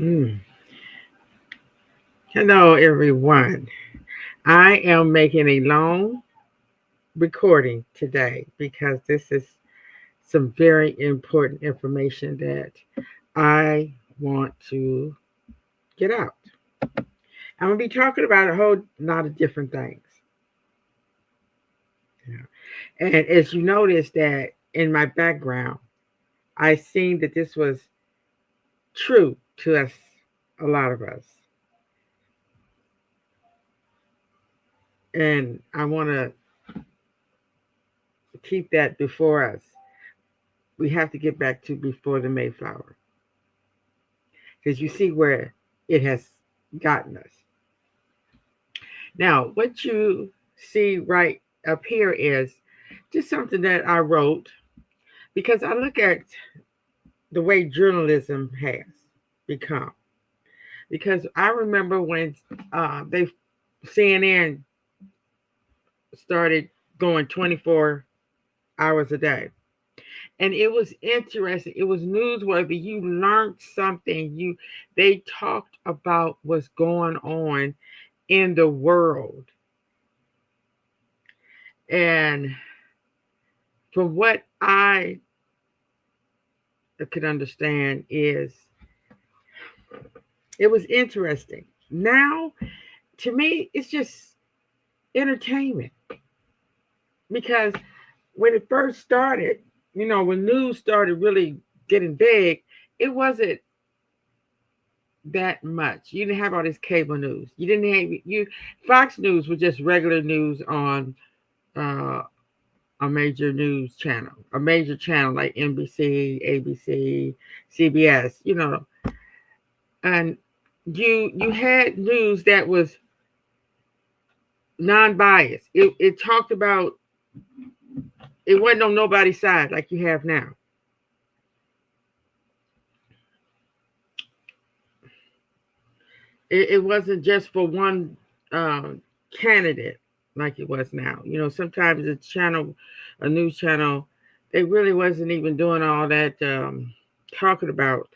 Mm. Hello, everyone. I am making a long recording today because this is some very important information that I want to get out. I'm going to be talking about a whole lot of different things. And as you notice that in my background, I seen that this was true to us, a lot of us. And I want to keep that before us. We have to get back to before the Mayflower because you see where it has gotten us. Now, what you see right up here is just something that I wrote because I look at the way journalism has become. Because I remember when they CNN started going 24 hours a day. And it was interesting. It was newsworthy. You learned something. They talked about what's going on in the world. And from what I could understand is it was interesting. Now, to me, it's just entertainment because when it first started, when news started really getting big, it wasn't that much. You didn't have all this cable news. You didn't have you Fox News was just regular news on uh, a major news channel, a major channel like NBC, ABC, CBS, and you had news that was non-biased. It talked about it wasn't on nobody's side like you have now. It wasn't just for one um, candidate like it was now. Sometimes a news channel, they really wasn't even doing all that talking about.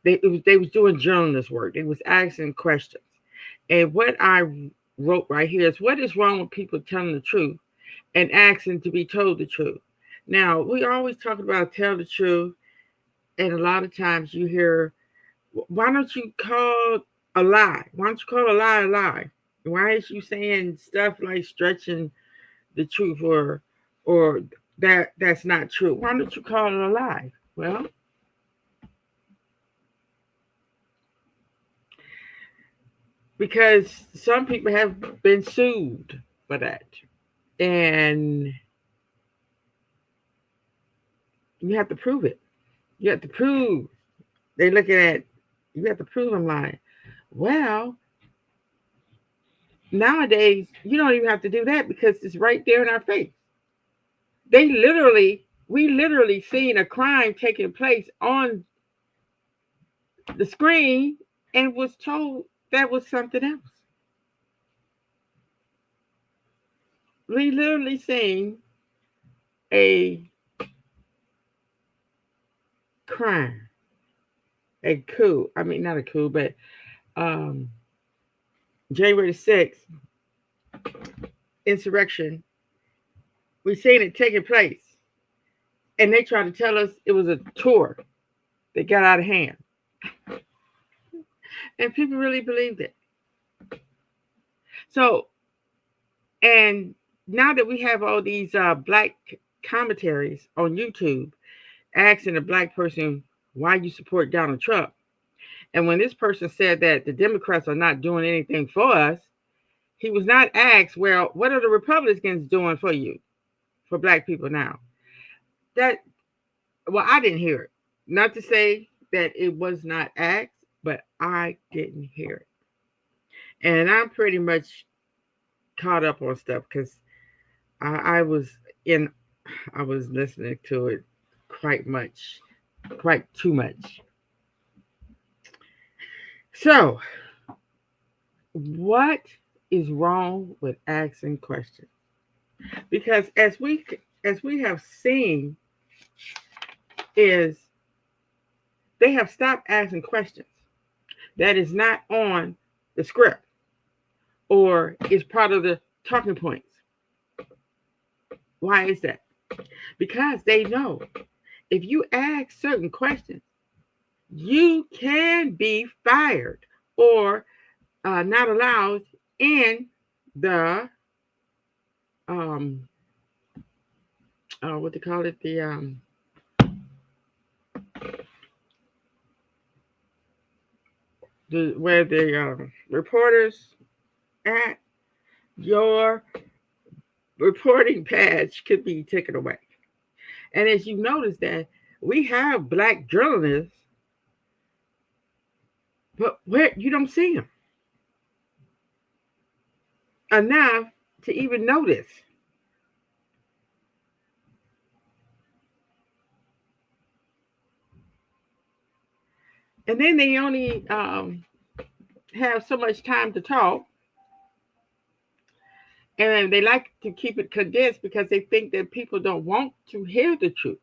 They was doing journalist work. They was asking questions. And what I wrote right here is what is wrong with people telling the truth and asking to be told the truth. Now we always talk about tell the truth, and a lot of times you hear, why don't you call a lie? Why don't you call a lie a lie? Why is you saying stuff like stretching the truth or that's not true? Why don't you call it a lie? Well, because some people have been sued for that. And you have to prove it. You have to prove. They looking at you have to prove I'm lying. Well, nowadays you don't even have to do that because it's right there in our face. We literally seen a crime taking place on the screen and was told that was something else. We literally seen a crime, a coup. I mean, not a coup, but um, January 6th insurrection. We seen it taking place, and they tried to tell us it was a tour that got out of hand, and people really believed it. So, and now that we have all these black commentaries on YouTube asking a black person why you support Donald Trump, and when this person said that the Democrats are not doing anything for us, he was not asked, well, what are the Republicans doing for you, for black people now? That, well, I didn't hear it. Not to say that it was not asked, but I didn't hear it. And I'm pretty much caught up on stuff because I was in, I was listening to it quite much, quite too much. So, what is wrong with asking questions? Because as we have seen, is They have stopped asking questions that is not on the script or is part of the talking points. Why is that? Because they know if you ask certain questions, you can be fired or not allowed in the um what they call it, the where the reporters at, your reporting badge could be taken away. And as you notice that we have black journalists, but where you don't see them enough to even notice. And then they only have so much time to talk, and they like to keep it condensed because they think that people don't want to hear the truth,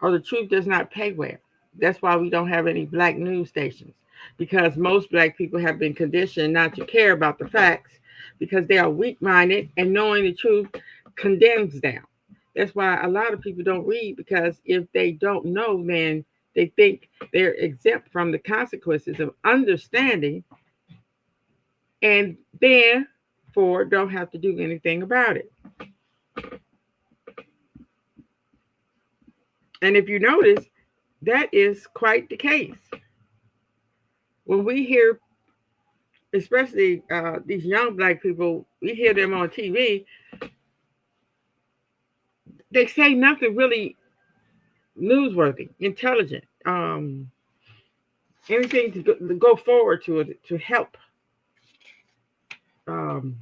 or the truth does not pay well. That's why we don't have any black news stations, because most black people have been conditioned not to care about the facts because they are weak minded and knowing the truth condemns them. That's why a lot of people don't read, because if they don't know, then they think they're exempt from the consequences of understanding and therefore don't have to do anything about it. And if you notice, that is quite the case. When we hear, especially these young black people, we hear them on TV, they say nothing really newsworthy, intelligent, anything to go forward to it, to help. Um,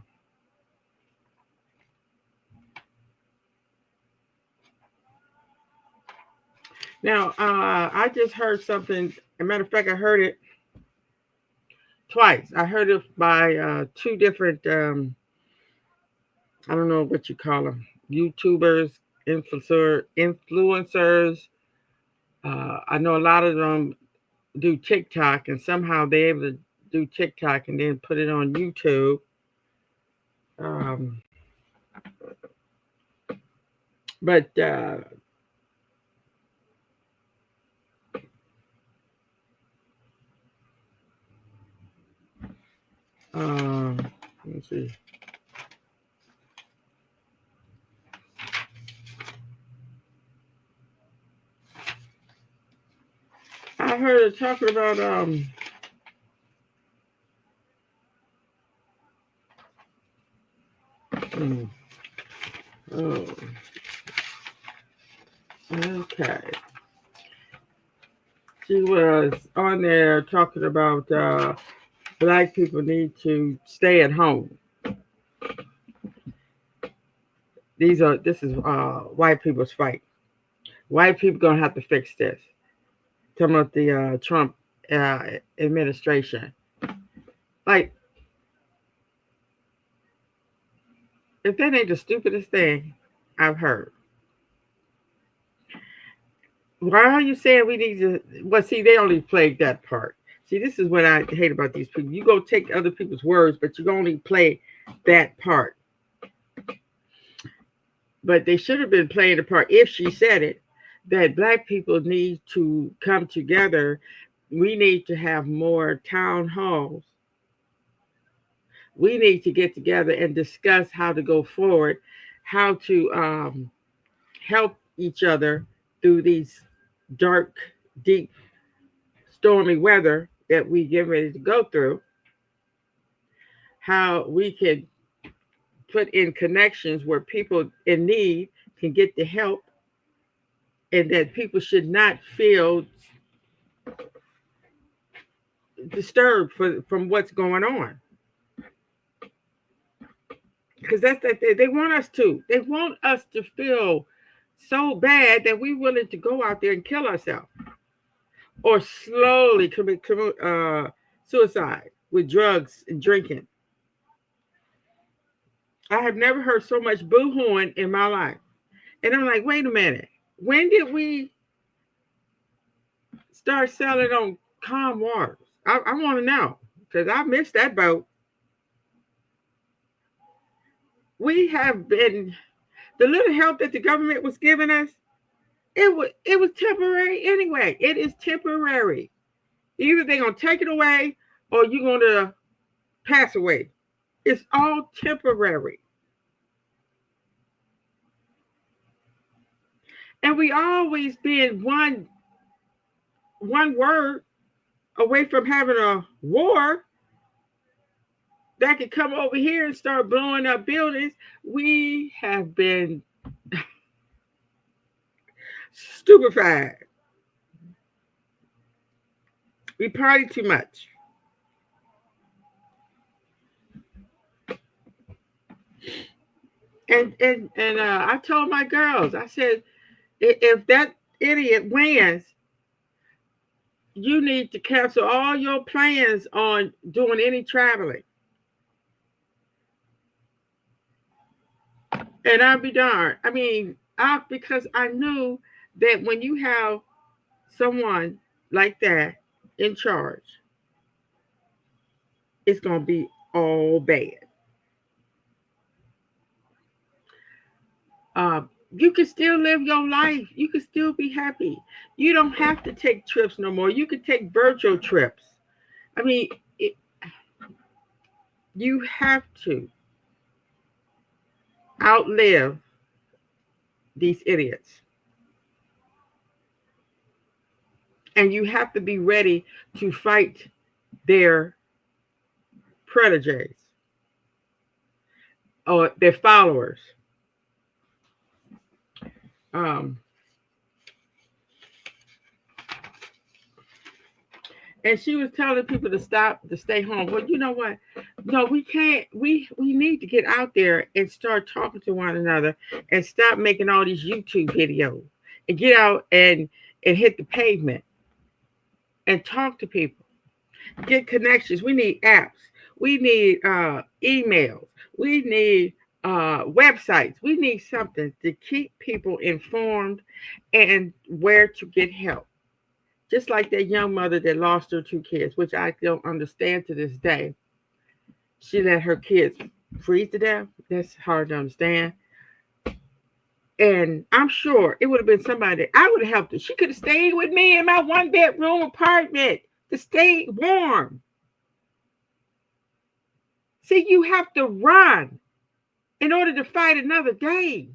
Now, I just heard something. As a matter of fact, I heard it twice. I heard it by two different, I don't know what you call them, YouTubers, influencers. I know a lot of them do TikTok, and somehow they're able to do TikTok and then put it on YouTube. Um, but let me see. I heard her talking about hmm, oh, okay. She was on there talking about black people need to stay at home. This is white people's fight. White people gonna have to fix this. Talking about the Trump uh, administration. Like, if that ain't the stupidest thing I've heard, why are you saying we need to? Well, see, they only played that part. See, this is what I hate about these people. You go take other people's words, but you only play that part. But they should have been playing the part, if she said it, that black people need to come together. We need to have more town halls. We need to get together and discuss how to go forward, how to help each other through these dark, deep, stormy weather that we get ready to go through, how we can put in connections where people in need can get the help, and that people should not feel disturbed from what's going on. Because that's that they want us to. They want us to feel so bad that we're willing to go out there and kill ourselves or slowly commit suicide with drugs and drinking. I have never heard so much boo-hooing in my life. And I'm like, wait a minute. When did we start selling on calm waters? I want to know because I missed that boat. We have been the little help that the government was giving us. It was temporary anyway. It is temporary. Either they're gonna take it away or you're gonna pass away. It's all temporary. And we always been one word away from having a war that could come over here and start blowing up buildings. We have been stupefied. We party too much. And I told my girls, I said, if that idiot wins, you need to cancel all your plans on doing any traveling. And I'll be darned. I mean, because I knew that when you have someone like that in charge, it's going to be all bad. You can still live your life. You can still be happy. You don't have to take trips no more. You can take virtual trips. I mean, it, you have to outlive these idiots. And you have to be ready to fight their predators or their followers. Um, and she was telling people to stop, to stay home. Well, you know what? No, we can't. We need to get out there and start talking to one another and stop making all these YouTube videos and get out and hit the pavement and talk to people, get connections. We need apps. We need emails. We need websites. We need something to keep people informed and where to get help. Just like that young mother that lost her two kids, which I don't understand to this day. She let her kids freeze to death. That's hard to understand. And I'm sure it would have been somebody that I would have helped her. She could have stayed with me in my one bedroom apartment to stay warm. See, you have to run in order to fight another day.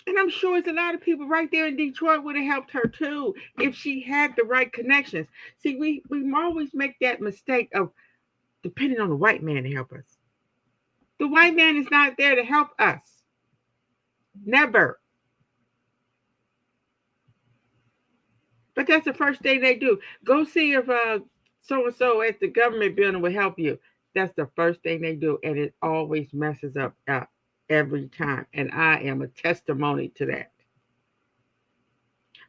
And I'm sure it's a lot of people right there in Detroit would have helped her too if she had the right connections. See, we always make that mistake of depending on the white man to help us. The white man is not there to help us. Never. But that's the first thing they do. Go see if so and so at the government building will help you. That's the first thing they do, and it always messes up every time. And I am a testimony to that.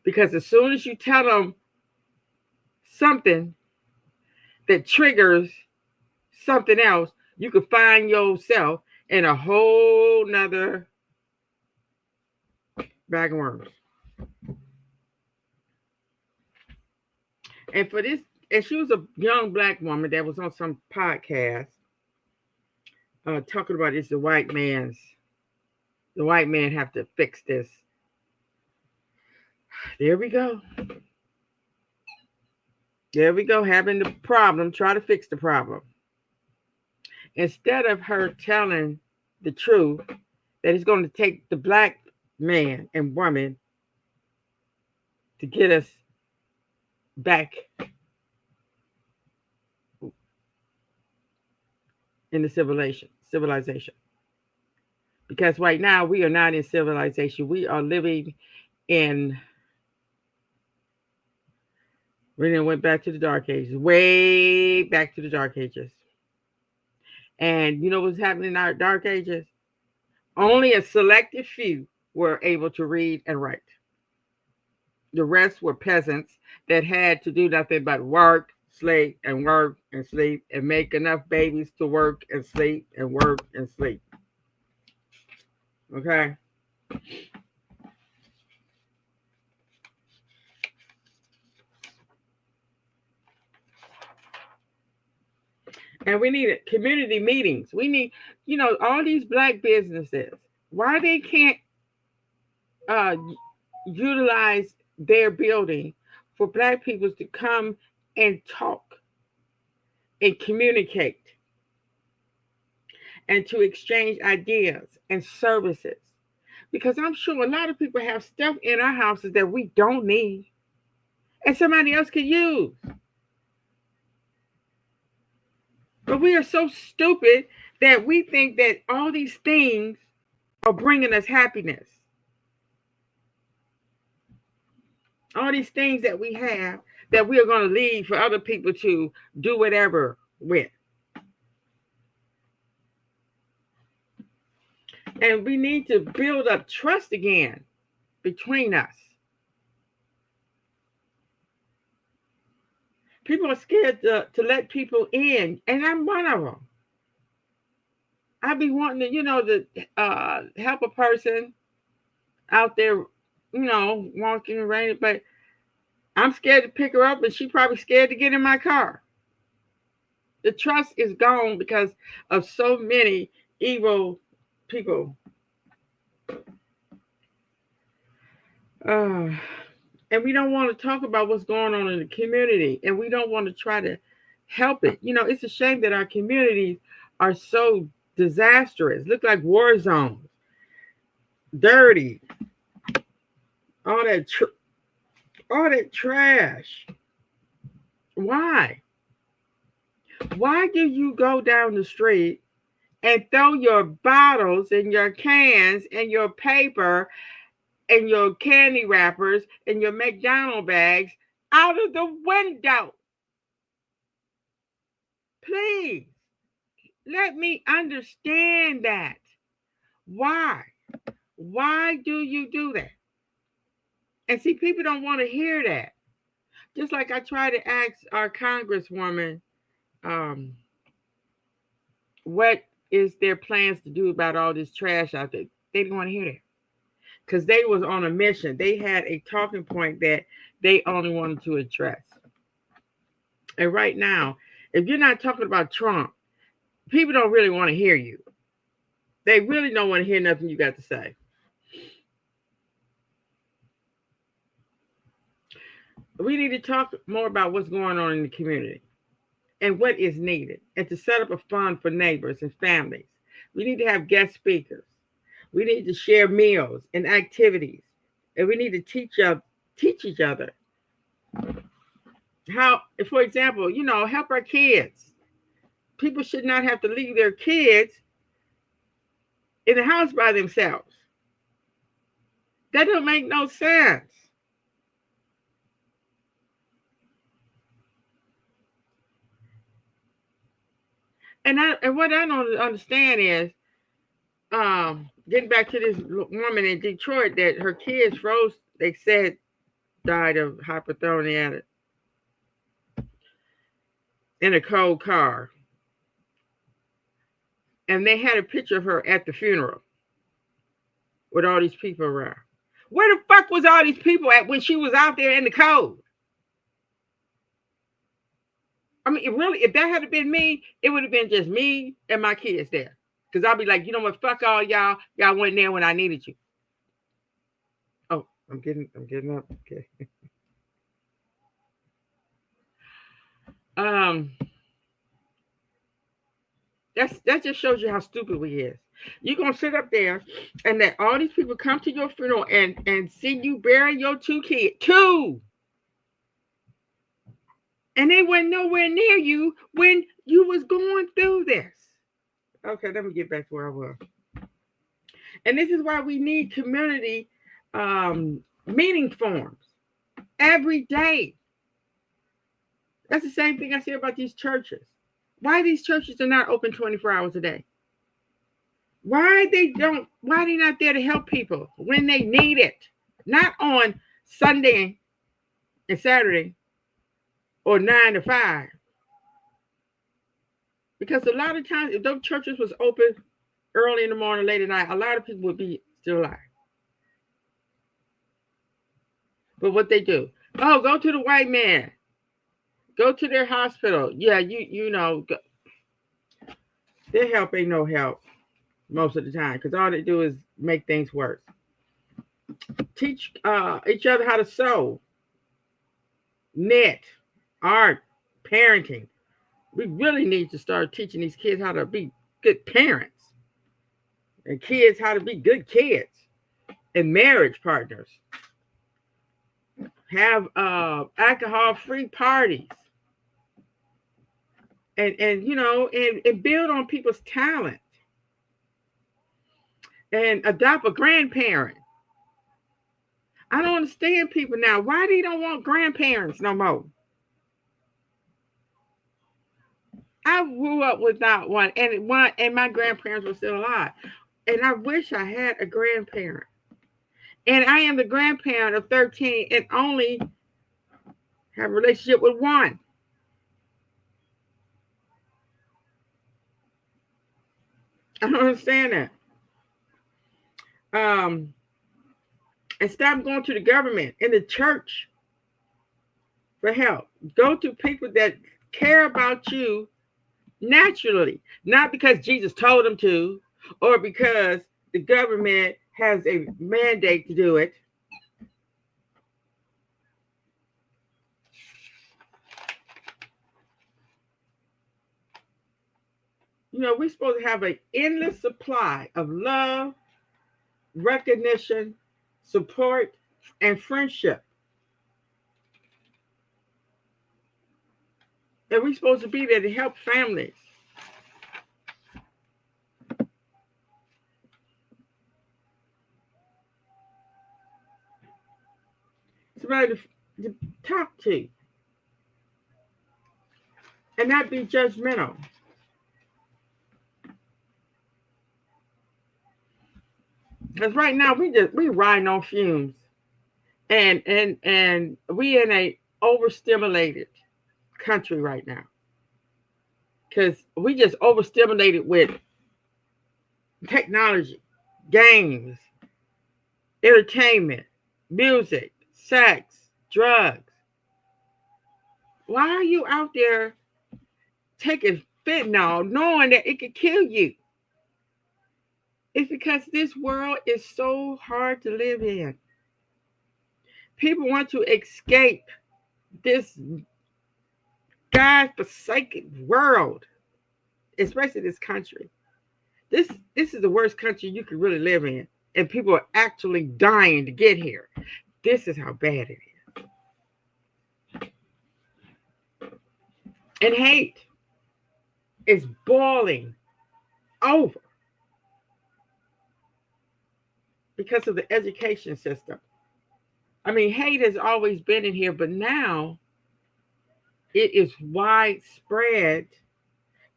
Because as soon as you tell them something that triggers something else, you can find yourself in a whole nother bag of worms. And for this, and she was a young black woman that was on some podcast talking about it's the white man have to fix this. There we go. There we go, having the problem, try to fix the problem. Instead of her telling the truth that it's going to take the black man and woman to get us back in the civilization. Because right now we are not in civilization. We are living in, we then went back to the dark ages, way back to the dark ages. And you know what's happening in our dark ages? Only a selected few were able to read and write. The rest were peasants that had to do nothing but work, sleep, and work and sleep and make enough babies to work and sleep and work and sleep. Okay? And we need community meetings. We need, all these black businesses. Why they can't uh, utilize their building for black people to come and talk and communicate and to exchange ideas and services. Because I'm sure a lot of people have stuff in our houses that we don't need and somebody else could use. But we are so stupid that we think that all these things are bringing us happiness. All these things that we have that we are going to leave for other people to do whatever with. And we need to build up trust again between us. People are scared to let people in, and I'm one of them. I be wanting to, help a person out there, walking around, but I'm scared to pick her up, and she probably scared to get in my car. The trust is gone because of so many evil people. Uh, and we don't want to talk about what's going on in the community, and we don't want to try to help it. It's a shame that our communities are so disastrous, look like war zones, dirty, all that trash. Why? Why do you go down the street and throw your bottles and your cans and your paper and your candy wrappers and your McDonald's bags out of the window? Please, let me understand that. Why? Why do you do that? And see, people don't want to hear that. Just like I try to ask our congresswoman, what is their plans to do about all this trash out there? They didn't want to hear that because they was on a mission. They had a talking point that they only wanted to address. And right now, if you're not talking about Trump, people don't really want to hear you. They really don't want to hear nothing you got to say. We need to talk more about what's going on in the community and what is needed, and to set up a fund for neighbors and families. We need to have guest speakers. We need to share meals and activities, and we need to teach each other how. For example, help our kids. People should not have to leave their kids in the house by themselves. That don't make no sense. And what I don't understand is, getting back to this woman in Detroit that her kids froze. They said died of hypothermia in a cold car, and they had a picture of her at the funeral with all these people around. Where the fuck was all these people at when she was out there in the cold? I mean, really, if that had been me, it would have been just me and my kids there. Because I'll be like, you know what, fuck all y'all. Y'all went there when I needed you. Oh, I'm getting up. Okay. Um, that just shows you how stupid we is. You're gonna sit up there and let all these people come to your funeral and see you bury your two kids. Two! And they went nowhere near you when you was going through this. Okay, let me get back to where I was. And this is why we need community meeting forms every day. That's the same thing I say about these churches. Why these churches are not open 24 hours a day? Why they not there to help people when they need it? Not on Sunday and Saturday or 9 to 5. Because a lot of times, if those churches was open early in the morning, late at night, a lot of people would be still alive. But what they do? Oh, go to the white man. Go to their hospital. Yeah, you know. Go. Their help ain't no help most of the time because all they do is make things worse. Teach each other how to sew, knit, art, parenting. We really need to start teaching these kids how to be good parents and kids how to be good kids and marriage partners. Have alcohol-free parties and build on people's talent and adopt a grandparent. I don't understand people now. Why they don't want grandparents no more? I grew up without one, and my grandparents were still alive. And I wish I had a grandparent. And I am the grandparent of 13 and only have a relationship with one. I don't understand that. Um, and stop going to the government and the church for help. Go to people that care about you naturally, not because Jesus told them to or because the government has a mandate to do it. We're supposed to have an endless supply of love, recognition, support, and friendship. And we're supposed to be there to help families. Somebody to talk to and not be judgmental. Because right now we riding on fumes, and we in a overstimulated country right now. Because we just overstimulated with technology, games, entertainment, music, sex, drugs. Why are you out there taking fentanyl knowing that it could kill you? It's because this world is so hard to live in. People want to escape this God-forsaken world, especially this country. This is the worst country you could really live in, and people are actually dying to get here. This is how bad it is. And hate is boiling over because of the education system. I mean, hate has always been in here, but now it is widespread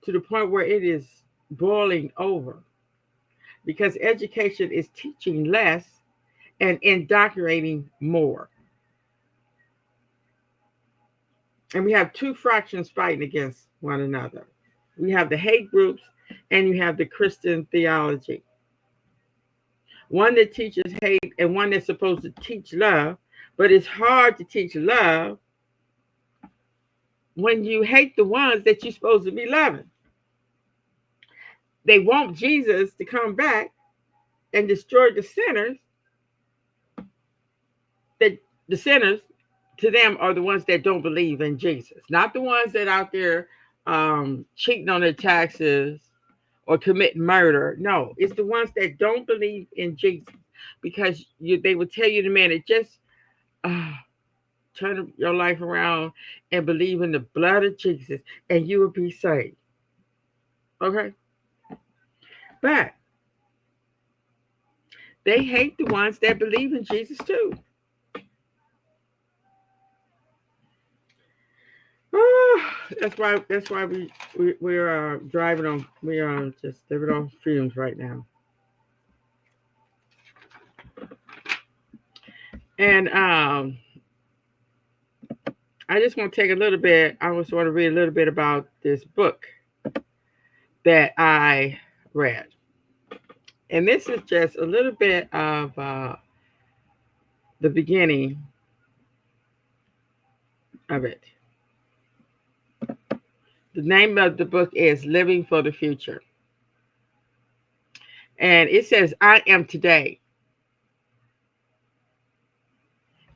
to the point where it is boiling over because education is teaching less and indoctrinating more. And we have two fractions fighting against one another. We have the hate groups and you have the Christian theology. One that teaches hate and one that's supposed to teach love, but it's hard to teach love when you hate the ones that you're supposed to be loving. They want Jesus to come back and destroy the sinners. That the sinners to them are the ones that don't believe in Jesus, not the ones that out there cheating on their taxes or committing murder. No, it's the ones that don't believe in Jesus because they will tell you the man that just turn your life around and believe in the blood of Jesus and you will be saved. Okay? But they hate the ones that believe in Jesus too. That's why we're driving on, we are just living on fumes right now. And I just want to take a little bit. I just want to read a little bit about this book that I read, and this is just a little bit of the beginning of it. The name of the book is Living for the Future. And it says, I am today,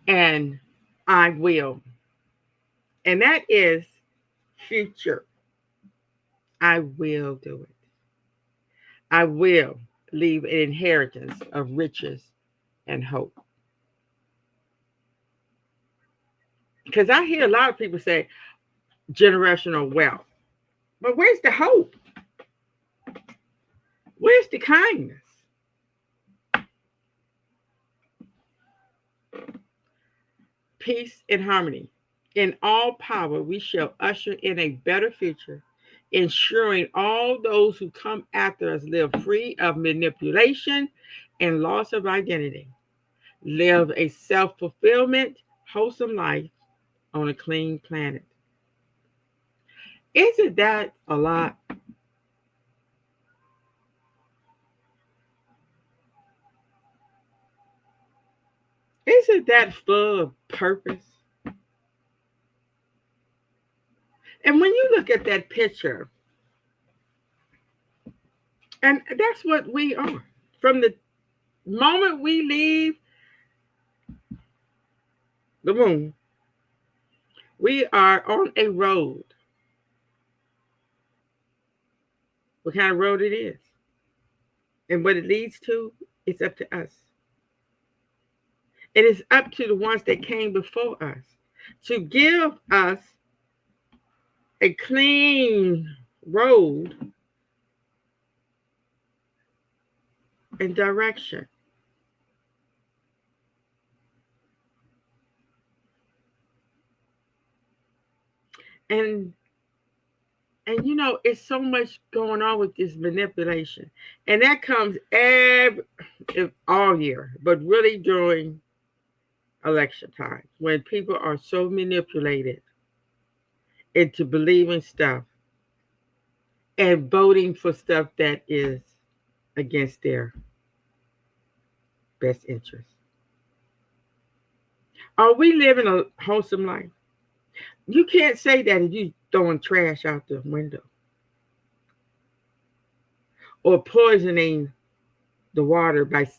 and I will. And that is future. I will do it. I will leave an inheritance of riches and hope. Because I hear a lot of people say generational wealth. But where's the hope? Where's the kindness? Peace and harmony. In all power, we shall usher in a better future, ensuring all those who come after us live free of manipulation and loss of identity, live a self fulfillment, wholesome life on a clean planet. Isn't that a lot? Isn't that full of purpose? And when you look at that picture, and that's what we are. From the moment we leave the moon, we are on a road. What kind of road it is and what it leads to, it's up to us. It is up to the ones that came before us to give us a clean road and direction. And it's so much going on with this manipulation. And that comes all year, but really during election time when people are so manipulated into believing stuff and voting for stuff that is against their best interest. Are we living a wholesome life? You can't say that if you throwing trash out the window or poisoning the water by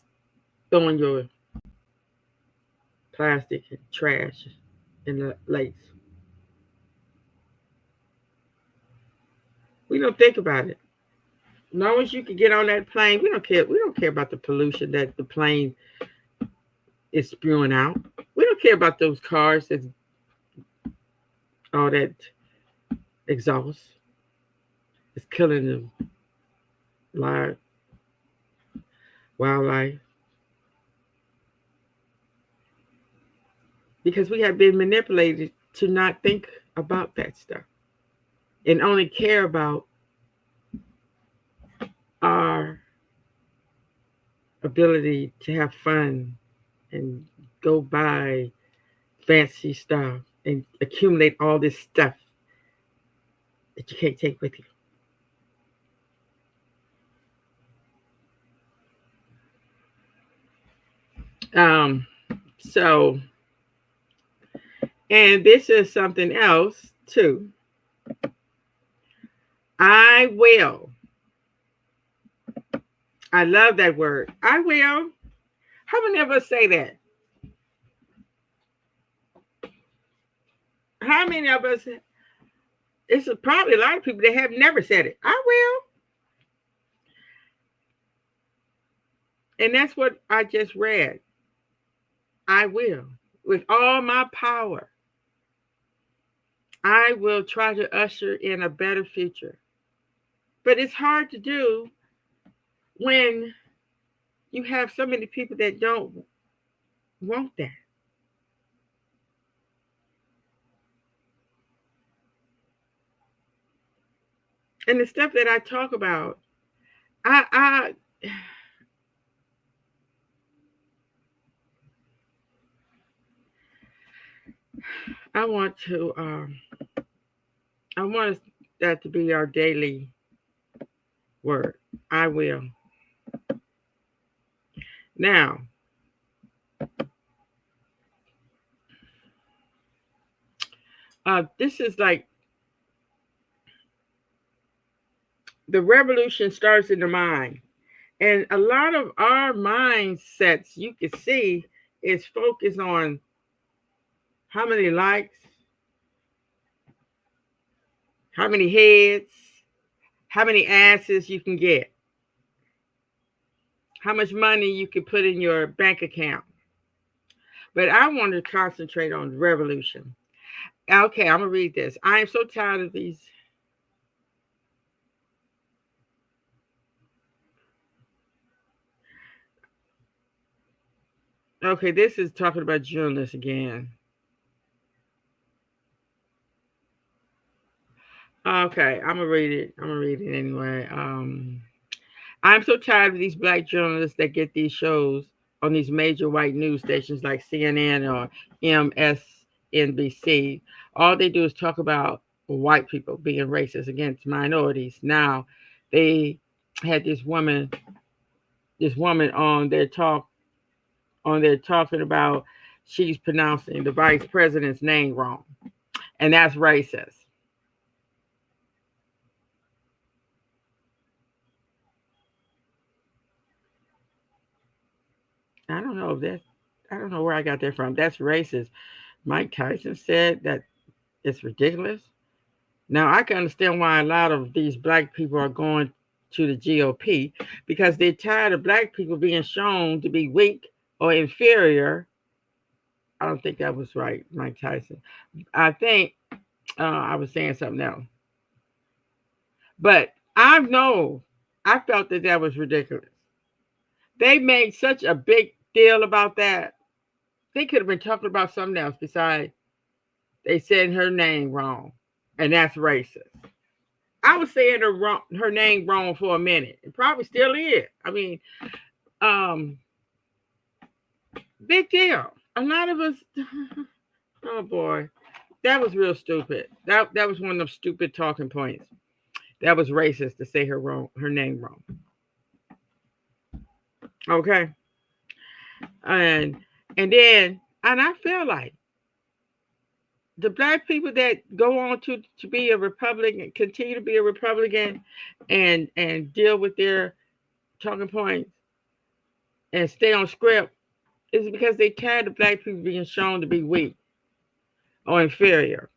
throwing your plastic and trash in the lakes. We don't think about it. As long as you can get on that plane, we don't care. We don't care about the pollution that the plane is spewing out. We don't care about those cars that's all that exhaust. It's killing the live wildlife because we have been manipulated to not think about that stuff and only care about our ability to have fun and go buy fancy stuff and accumulate all this stuff that you can't take with you. So, and this is something else too. I will. I love that word. I will. How many of us say that? How many of us? It's probably a lot of people that have never said it. I will. And that's what I just read. I will. With all my power, I will try to usher in a better future. But it's hard to do when you have so many people that don't want that. And the stuff that I talk about, I I want to I want that to be our daily word. I will. Now, this is like the revolution starts in the mind. And a lot of our mindsets, you can see, is focused on how many likes, how many heads, how many asses you can get, how much money you can put in your bank account. But I want to concentrate on revolution. Okay, I'm going to read this. I am so tired of these. Okay, this is talking about journalists again. Okay, I'm gonna read it. I'm gonna read it anyway. I'm so tired of these black journalists that get these shows on these major white news stations like CNN or MSNBC. All they do is talk about white people being racist against minorities. Now, they had this woman on there talking about she's pronouncing the vice president's name wrong, and that's racist. I don't know if that's I don't know where I got that from. That's racist. Mike Tyson said that it's ridiculous. Now I can understand why a lot of these black people are going to the GOP because they're tired of black people being shown to be weak or inferior. I don't think that was right, Mike Tyson. I think I was saying something else. But I felt that that was ridiculous. They made such a big deal about that. They could have been talking about something else besides they said her name wrong, and that's racist. I was saying her name wrong for a minute. It probably still is. I mean, um, big deal. A lot of us. Oh boy, that was real stupid. That was one of them stupid talking points. That was racist to say her name wrong. Okay, and and I feel like the black people that go on to be a Republican, continue to be a Republican, and deal with their talking points and stay on script is because they tired of black people being shown to be weak or inferior,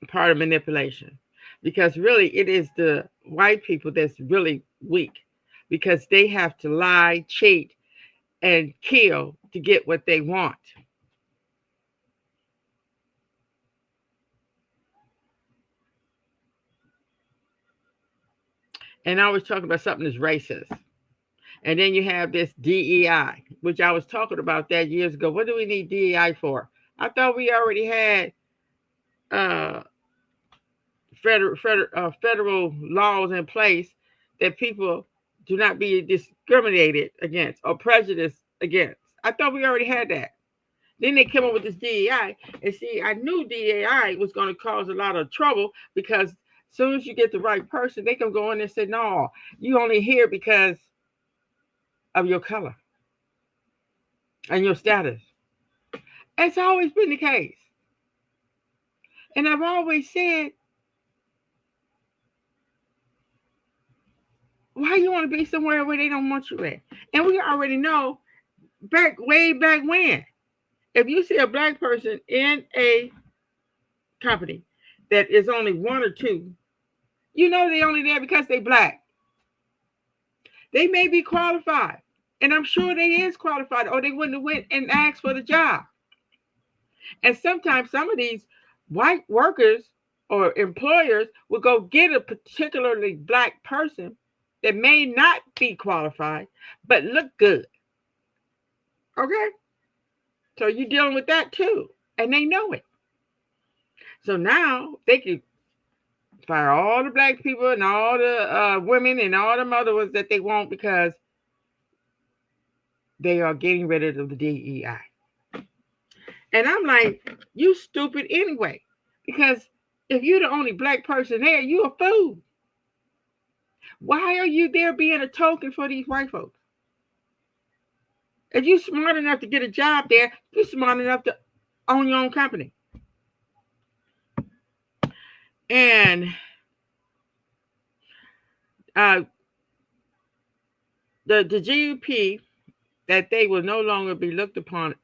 part of manipulation. Because really, it is the white people that's really weak because they have to lie, cheat, and kill to get what they want. And I was talking about something that's racist. And then you have this DEI, which I was talking about that years ago. What do we need DEI for? I thought we already had uh, federal laws in place that people do not be discriminated against or prejudiced against. I thought we already had that. Then they came up with this DEI, and see, I knew DEI was going to cause a lot of trouble because as soon as you get the right person, they can go in and say, "No, you only here because of your color and your status." That's always been the case, and I've always said, "Why you want to be somewhere where they don't want you at?" And we already know way back when, if you see a black person in a company that is only one or two, you know they only there because they black. They may be qualified, and I'm sure they is qualified, or they wouldn't have went and asked for the job. And sometimes some of these white workers or employers will go get a particularly black person that may not be qualified but look good. Okay, so you're dealing with that too, and they know it. So now they can fire all the black people and all the women and all the other ones that they want because they are getting rid of the DEI. And I'm like, you stupid anyway. Because if you're the only black person there, you a fool. Why are you there being a token for these white folks? If you're smart enough to get a job there, you're smart enough to own your own company. And uh, The GUP, that they will no longer be looked upon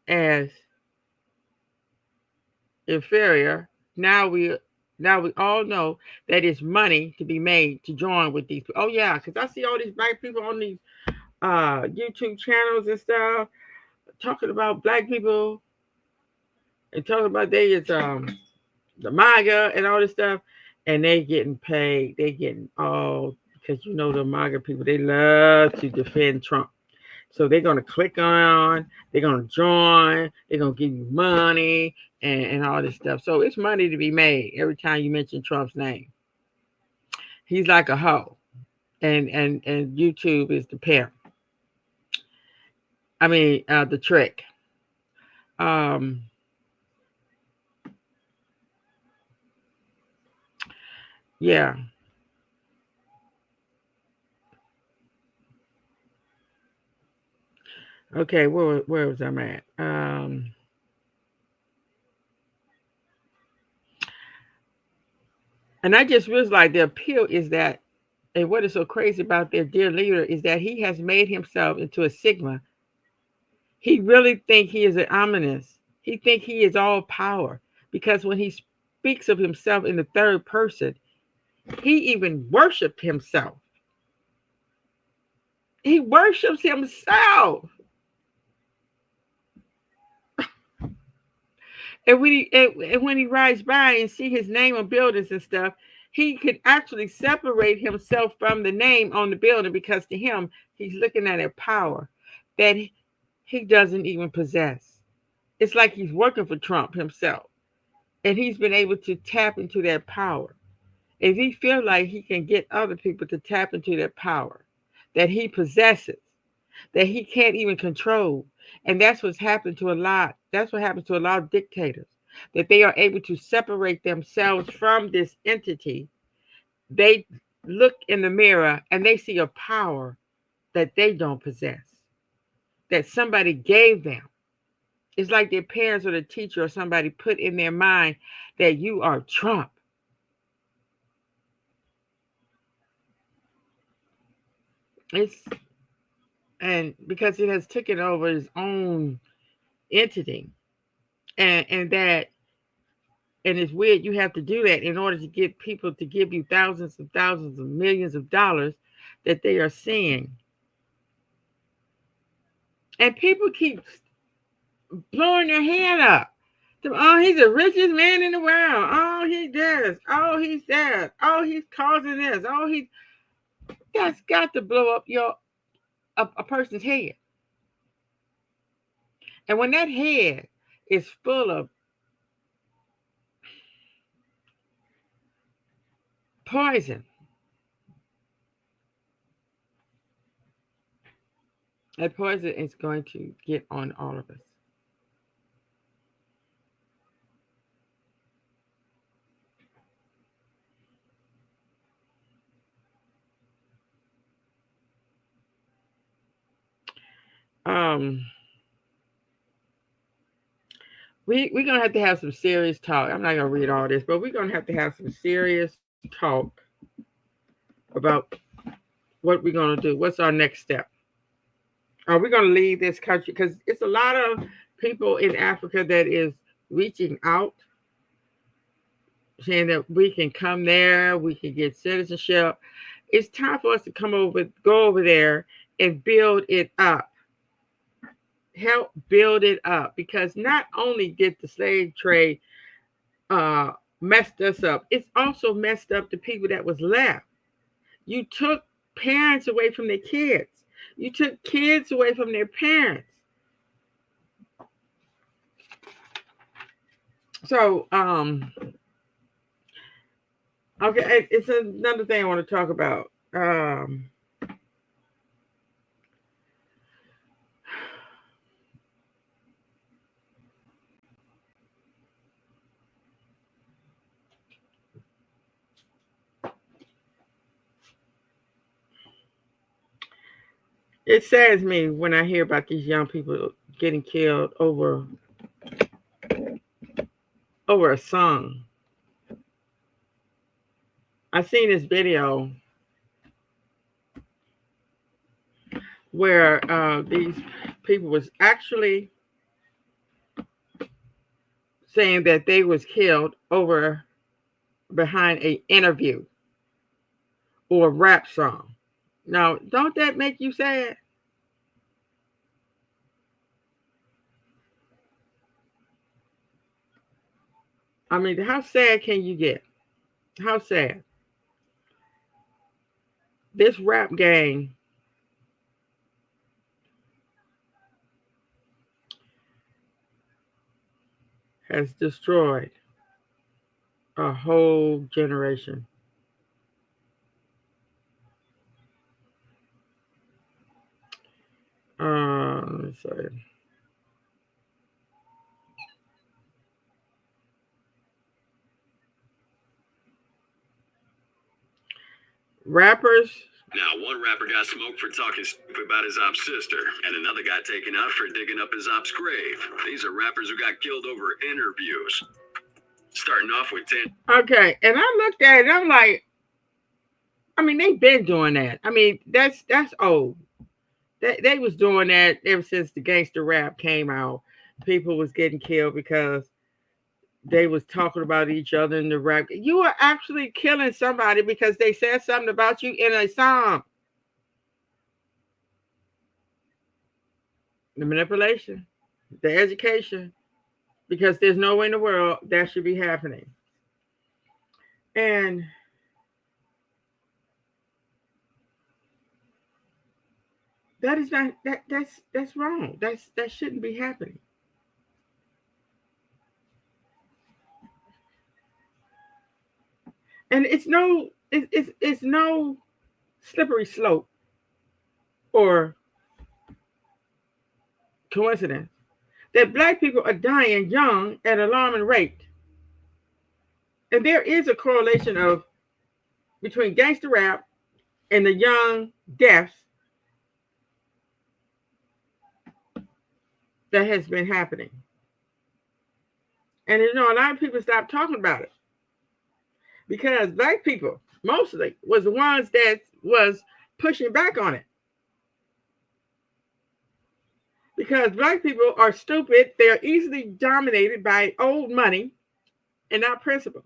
as inferior. Now we all know that it's money to be made to join with these. Oh yeah, because I see all these black people on these YouTube channels and stuff talking about black people and talking about they is the MAGA and all this stuff, and they getting paid. They getting all because you know the MAGA people, they love to defend Trump. So they're gonna click on, they're gonna join, they're gonna give you money and all this stuff. So it's money to be made every time you mention Trump's name. He's like a hoe, and YouTube is the pair. I mean the trick. Um, yeah. Okay. Where was I at? And I just realized the appeal is that, and what is so crazy about their dear leader is that he has made himself into a sigma. He really think he is an ominous. He think he is all power because when he speaks of himself in the third person, he even worshipped himself. He worships himself. And when he rides by and see his name on buildings and stuff, he could actually separate himself from the name on the building because to him, he's looking at a power that he doesn't even possess. It's like he's working for Trump himself, and he's been able to tap into that power. If he feels like he can get other people to tap into that power that he possesses, that he can't even control, and that's what's happened to a lot. That's what happens to a lot of dictators, that they are able to separate themselves from this entity. They look in the mirror and they see a power that they don't possess, that somebody gave them. It's like their parents or the teacher or somebody put in their mind that you are Trump. It's and because it has taken over its own entity, and that and it's weird you have to do that in order to get people to give you thousands of millions of dollars that they are seeing, and people keep blowing their hand up. Oh, he's the richest man in the world. Oh, he does. Oh, he's that. Oh, he's causing this. Oh, he's that's got to blow up a person's head. And when that head is full of poison, that poison is going to get on all of us. Um, we're gonna have to have some serious talk. I'm not gonna read all this, but we're gonna have to have some serious talk about what we're gonna do. What's our next step? Are we gonna leave this country? Because it's a lot of people in Africa that is reaching out, saying that we can come there, we can get citizenship. It's time for us to go over there and build it up. Help build it up because not only did the slave trade messed us up, it's also messed up the people that was left. You took parents away from their kids. You took kids away from their parents. So, okay, it's another thing I want to talk about. It saddens me when I hear about these young people getting killed over a song. I seen this video where these people was actually saying that they was killed over behind a interview or a rap song. Now, don't that make you sad? I mean, how sad can you get? How sad? This rap gang has destroyed a whole generation. Let's see. Rappers. Now, one rapper got smoked for talking stupid about his op's sister, and another got taken out for digging up his op's grave. These are rappers who got killed over interviews. Starting off with 10. Okay, and I looked at it, I'm like, I mean, they've been doing that. I mean, that's old. They was doing that ever since the gangster rap came out. People was getting killed because they was talking about each other in the rap. You are actually killing somebody because they said something about you in a song. The manipulation, the education, because there's no way in the world that should be happening. And that is not that's wrong. That shouldn't be happening. And it's no slippery slope or coincidence that black people are dying young at an alarming rate. And there is a correlation of between gangster rap and the young deaths that has been happening. And a lot of people stop talking about it because black people mostly was the ones that was pushing back on it. Because black people are stupid, they're easily dominated by old money and not principles.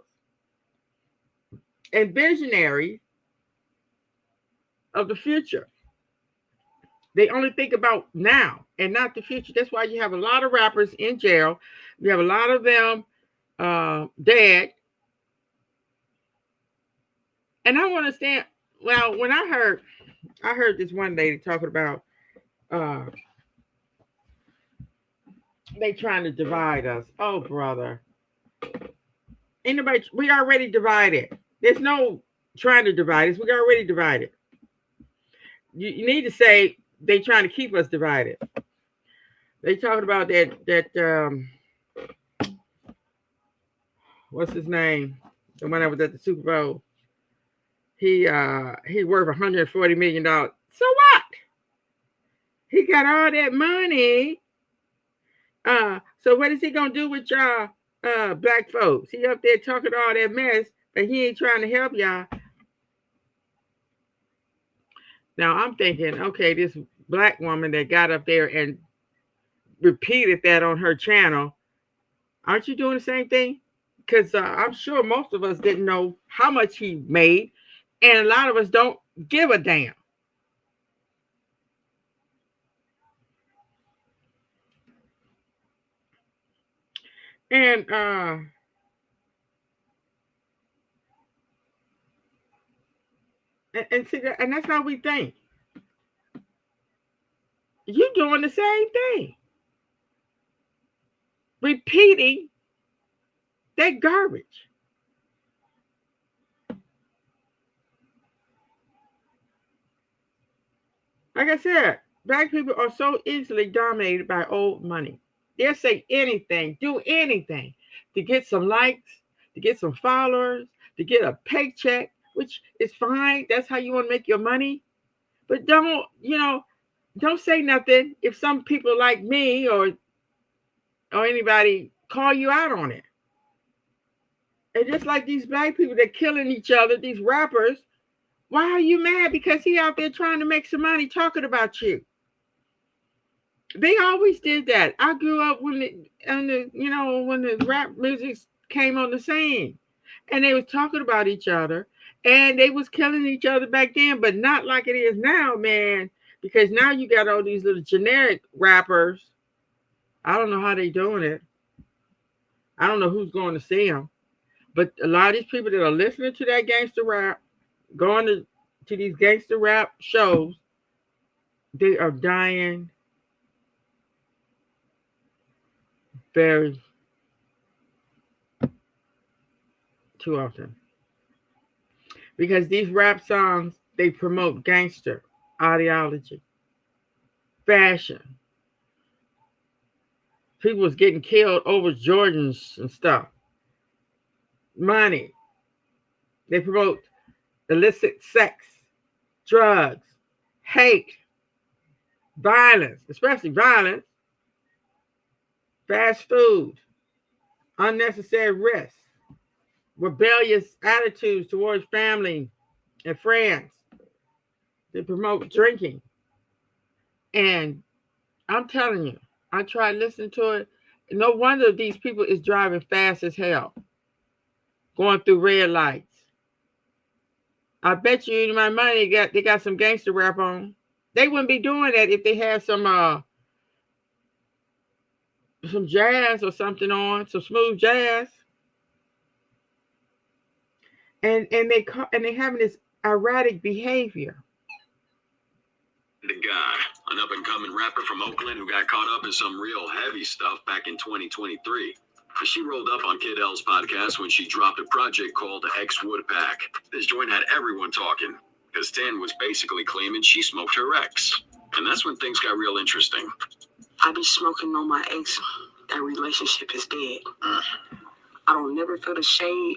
And visionary of the future. They only think about now and not the future. That's why you have a lot of rappers in jail. You have a lot of them dead. And I want to stand. Well, when I heard this one lady talking about uh, they trying to divide us. Oh, brother, ain't nobody. We already divided. There's no trying to divide us. We already divided. You need to say they trying to keep us divided. They talking about that what's his name? The one that was at the Super Bowl. He worth $140 million. So what? He got all that money. So what is he gonna do with y'all black folks? He up there talking all that mess, but he ain't trying to help y'all. Now I'm thinking, okay, this black woman that got up there and repeated that on her channel, aren't you doing the same thing? Because I'm sure most of us didn't know how much he made, and a lot of us don't give a damn. And see that, and that's how we think. You doing the same thing, repeating that garbage. Like I said, black people are so easily dominated by old money. They'll say anything, do anything to get some likes, to get some followers, to get a paycheck, which is fine. That's how you want to make your money. But don't say nothing if some people like me or anybody call you out on it. And just like these black people that killing each other, these rappers, why are you mad? Because he out there trying to make some money talking about you. They always did that. I grew up when the rap music came on the scene, and they was talking about each other, and they was killing each other back then, but not like it is now, man. Because now you got all these little generic rappers. I don't know how they doing it. I don't know who's going to see them, but a lot of these people that are listening to that gangster rap, going to these gangster rap shows, they are dying very too often because these rap songs they promote gangster ideology, fashion. People was getting killed over Jordans and stuff. Money. They promote illicit sex, drugs, hate, violence, especially violence, fast food, unnecessary risk, rebellious attitudes towards family and friends. They promote drinking. And I'm telling you, I tried listening to it. No wonder these people is driving fast as hell, going through red lights. I bet you my money they got some gangster rap on. They wouldn't be doing that if they had some jazz or something on, some smooth jazz. And they having this erratic behavior. The guy, an up-and-coming rapper from Oakland who got caught up in some real heavy stuff back in 2023. She rolled up on Kid L's podcast when she dropped a project called X Woodpack. This joint had everyone talking, because 10 was basically claiming she smoked her ex. And that's when things got real interesting. I be smoking on my ex. That relationship is dead. I don't never feel the shade,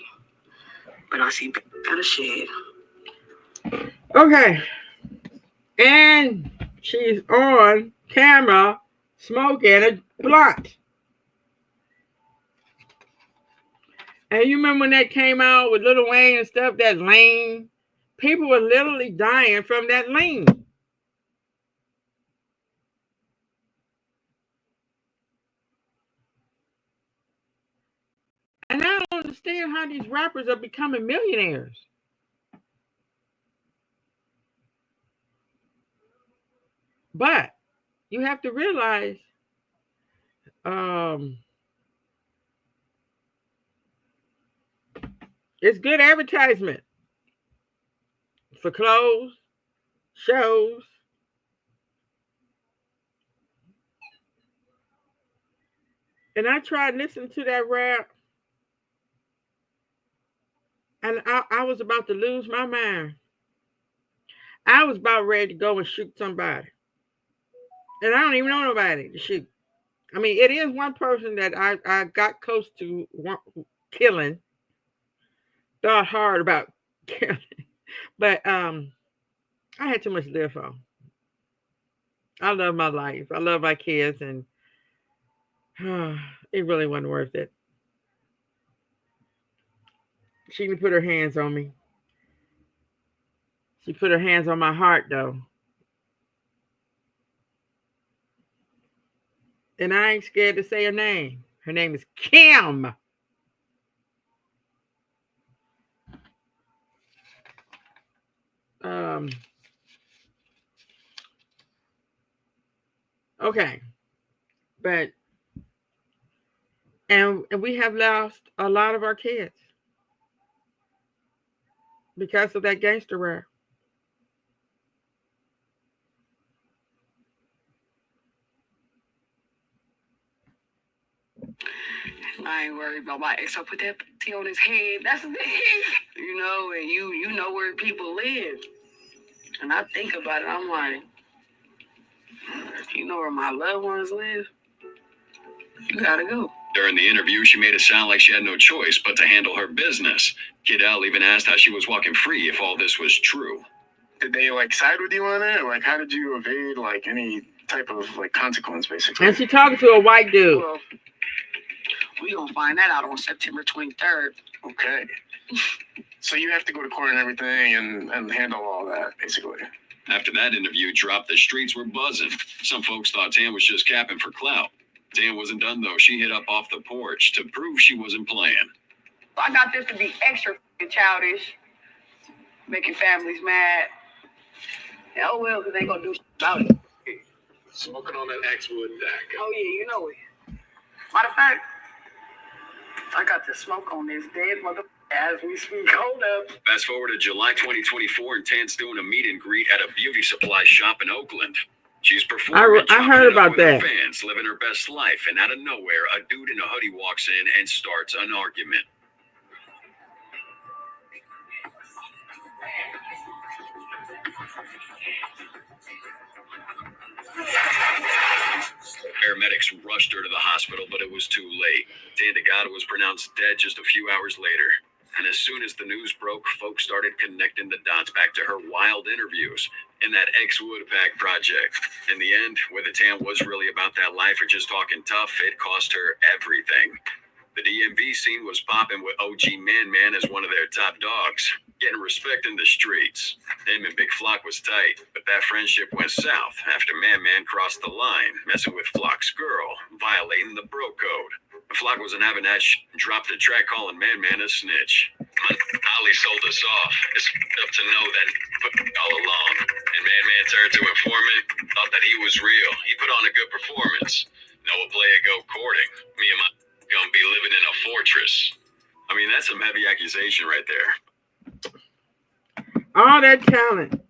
but I see better shade. Okay. And she's on camera smoking a blunt. And you remember when that came out with Lil Wayne and stuff, that lean? People were literally dying from that lean. And I don't understand how these rappers are becoming millionaires. But you have to realize um, it's good advertisement for clothes, shows. And I tried listening to that rap, and I was about to lose my mind. I was about ready to go and shoot somebody. And I don't even know nobody to shoot. I mean, it is one person that I got close to killing, thought hard about killing. But I had too much to live for. I love my life. I love my kids, and it really wasn't worth it. She didn't put her hands on me. She put her hands on my heart, though. And I ain't scared to say her name. Her name is Kim. Um, okay. But, and we have lost a lot of our kids because of that gangster rap. I ain't worried about my ex. I put that T on his head. That's the thing. And you know where people live. And I think about it, I'm like, you know where my loved ones live? You gotta go. During the interview, she made it sound like she had no choice but to handle her business. Kid L even asked how she was walking free if all this was true. Did they side with you on it? How did you evade any type of consequence basically? And she talking to a white dude. Well, we gonna find that out on September 23rd. Okay. So you have to go to court and everything and handle all that basically. After that interview dropped, the streets were buzzing. Some folks thought Tan was just capping for clout. Tan wasn't done though. She hit up off the porch to prove she wasn't playing. I got this to be extra childish, making families mad. Hell well, because they ain't gonna do about it. Smoking on that X-Wood deck. Oh yeah, you know it. Matter of fact, I got the smoke on this dead mother as we speak. Hold up. Fast forward to July 2024, and Tan's doing a meet and greet at a beauty supply shop in Oakland. She's performing, I heard about with her that. fans, living her best life, and out of nowhere, a dude in a hoodie walks in and starts an argument. Paramedics rushed her to the hospital, but it was too late. Dan DeGato was pronounced dead just a few hours later. And as soon as the news broke, folks started connecting the dots back to her wild interviews and that ex-Woodpack project. In the end, whether Tan was really about that life or just talking tough, it cost her everything. The DMV scene was popping with OG Man Man as one of their top dogs, getting respect in the streets. Him and Big Flock was tight, but that friendship went south after Man Man crossed the line, messing with Flock's girl, violating the bro code. Flock wasn't having that dropped the track calling Man Man a snitch. Ollie sold us off. It's up to know that all along. And Man Man turned to informant, thought that he was real. He put on a good performance. Noah Playa go courting. Me and my gonna be living in a fortress. I mean, that's some heavy accusation right there. All that talent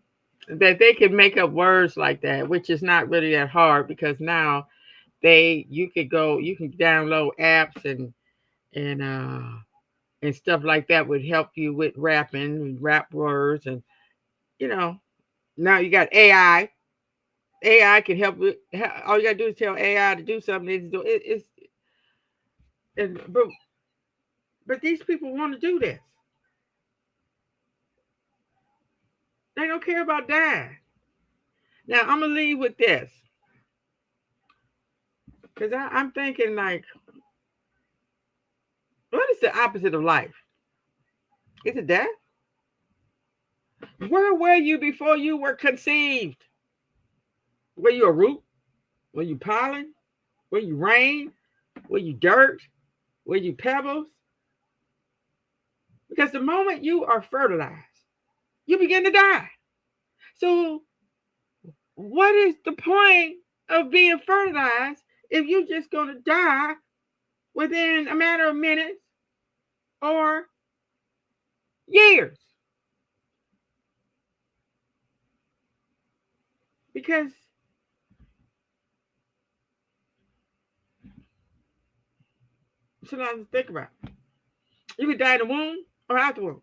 that they can make up words like that, which is not really that hard because now you can download apps and stuff like that would help you with rapping and rap words and you know now you got AI. AI can help with all you gotta do is tell AI to do something. And, but these people want to do this. They don't care about dying. Now I'm gonna leave with this because I'm thinking like, what is the opposite of life? Is it death? Where were you before you were conceived? Were you a root? Were you pollen? Were you rain? Were you dirt? Were you pebbles? Because the moment you are fertilized, you begin to die. So, what is the point of being fertilized if you're just going to die within a matter of minutes or years? Because sometimes think about it. You could die in the womb or out the womb.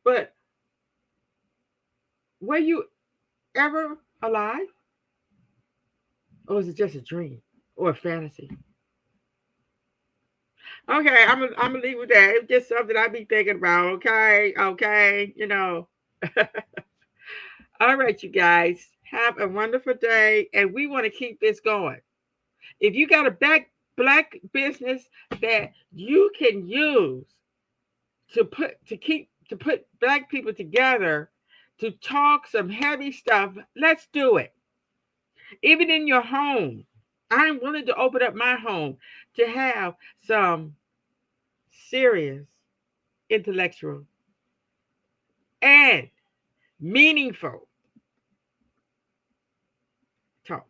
But were you ever alive? Or was it just a dream or a fantasy? Okay, I'm gonna leave with that. It's just something I be thinking about. Okay, okay, All right, you guys, have a wonderful day, and we want to keep this going. If you got a black business that you can use to put black people together to talk some heavy stuff, let's do it. Even in your home, I'm willing to open up my home to have some serious, intellectual, and meaningful talk.